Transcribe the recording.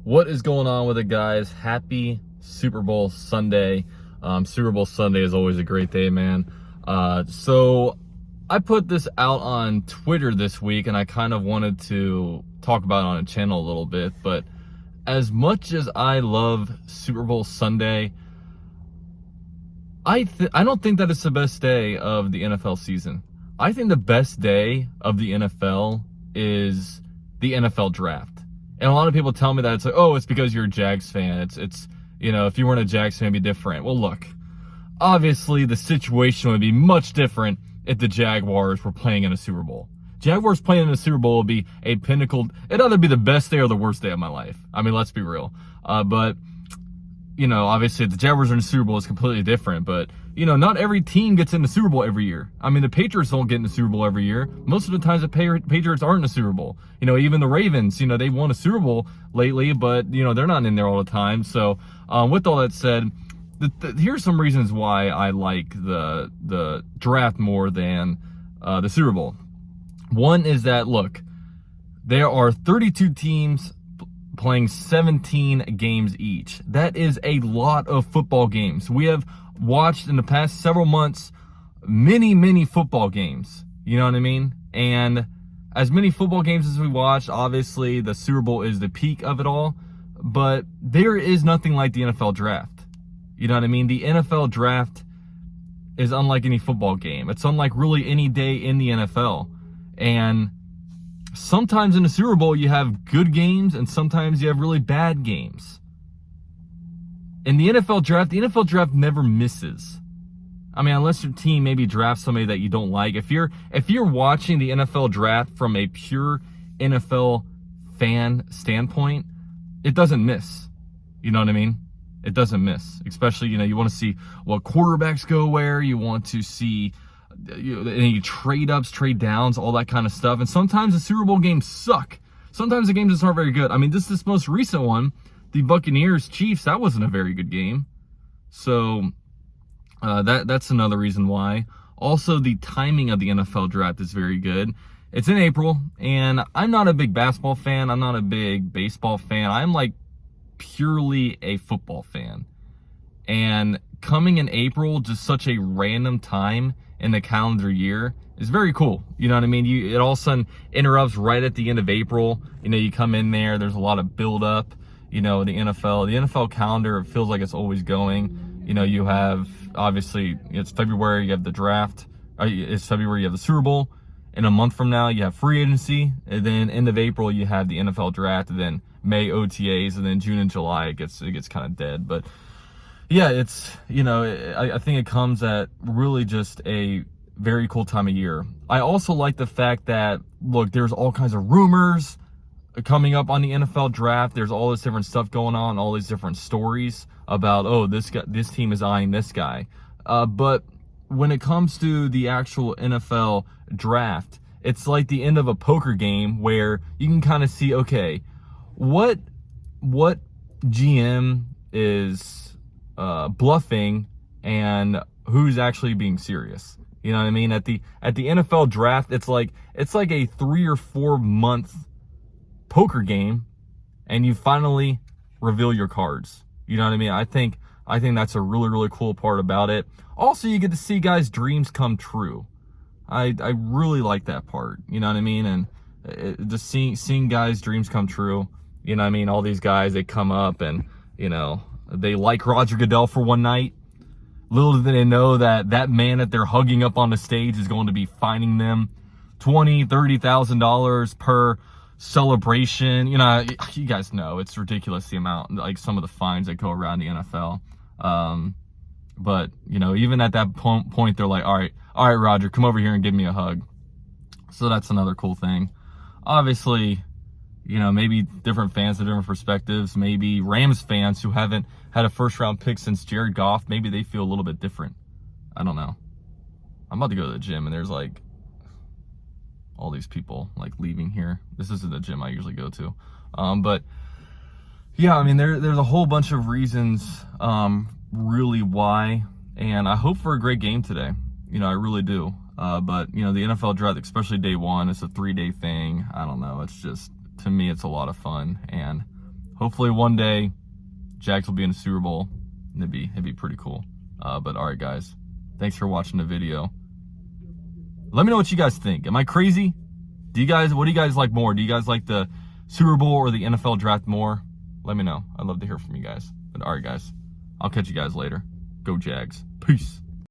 What is going on with it, guys? Happy Super Bowl Sunday. Super Bowl Sunday is always a great day, man. So I put this out on Twitter this week, and I kind of wanted to talk about it on a channel a little bit. But as much as I love Super Bowl Sunday, I don't think that it's the best day of the NFL season. I think the best day of the NFL is the NFL draft. And a lot of people tell me that it's like, oh, it's because you're a Jags fan. It's if you weren't a Jags fan, it'd be different. Well, look, obviously the situation would be much different if the Jaguars were playing in a Super Bowl. Jaguars playing in a Super Bowl would be a pinnacle. It'd either be the best day or the worst day of my life. I mean, let's be real. But obviously if the Jaguars are in the Super Bowl, it's completely different. But, not every team gets in the Super Bowl every year. I mean, the Patriots don't get in the Super Bowl every year. Most of the times the Patriots aren't in the Super Bowl. Even the Ravens, they won a Super Bowl lately, but, they're not in there all the time. So, with all that said, here's some reasons why I like the draft more than the Super Bowl. One is that, look, there are 32 teams playing 17 games each. That is a lot of football games. We have watched in the past several months many football games. You know what I mean? And as many football games as we watched, obviously the Super Bowl is the peak of it all, but there is nothing like the NFL draft. You know what I mean? The NFL draft is unlike any football game. It's unlike really any day in the NFL. And sometimes in the Super Bowl, you have good games, and sometimes you have really bad games. In the NFL draft never misses. I mean, unless your team maybe drafts somebody that you don't like. If you're watching the NFL draft from a pure NFL fan standpoint, it doesn't miss. You know what I mean? It doesn't miss. Especially, you want to see what quarterbacks go where. You want to see any trade ups, trade downs, all that kind of stuff. And sometimes the Super Bowl games suck. Sometimes the games just aren't very good. I mean, this most recent one, the Buccaneers Chiefs, that wasn't a very good game. So that's another reason why. Also, the timing of the NFL draft is very good. It's in April, and I'm not a big basketball fan. I'm not a big baseball fan. I'm like purely a football fan. And coming in April, just such a random time in the calendar year, is very cool. You know what I mean? It all of a sudden interrupts right at the end of April. You come in there's a lot of build up. The NFL calendar, it feels like it's always going. You have, obviously, it's February, you have the draft. It's February, you have the Super Bowl. In a month from now, you have free agency. And then end of April, you have the NFL draft. And then May OTAs. And then June and July, it gets kind of dead. But yeah, it's, I think it comes at really just a very cool time of year. I also like the fact that, look, there's all kinds of rumors coming up on the NFL draft. There's all this different stuff going on, all these different stories about, oh, this team is eyeing this guy. But when it comes to the actual NFL draft, it's like the end of a poker game where you can kind of see, okay, what GM is bluffing and who's actually being serious. You know what I mean? At the NFL draft, it's like a 3 or 4 month poker game, and you finally reveal your cards. You know what I mean? I think that's a really cool part about it. Also, you get to see guys' dreams come true. I really like that part. You know what I mean? And just seeing guys' dreams come true. You know what I mean? All these guys, they come up and they like Roger Goodell for one night. Little do they know that man that they're hugging up on the stage is going to be fining them $20,000, $30,000 per celebration. You guys know it's ridiculous the amount, like some of the fines that go around the NFL. But even at that point, they're like, all right, Roger, come over here and give me a hug. So that's another cool thing. Obviously, maybe different fans have different perspectives. Maybe Rams fans who haven't had a first round pick since Jared Goff, maybe they feel a little bit different. I don't know. I'm about to go to the gym, and there's like all these people like leaving here. This isn't the gym I usually go to. But yeah, I mean, there's a whole bunch of reasons really why, and I hope for a great game today. I really do. But the NFL draft, especially day one, it's a 3-day thing. I don't know. It's just, to me, it's a lot of fun, and hopefully one day Jags will be in the Super Bowl. And it'd be pretty cool. But all right, guys, thanks for watching the video. Let me know what you guys think. Am I crazy? What do you guys like more? Do you guys like the Super Bowl or the NFL draft more? Let me know. I'd love to hear from you guys. But all right, guys, I'll catch you guys later. Go Jags. Peace.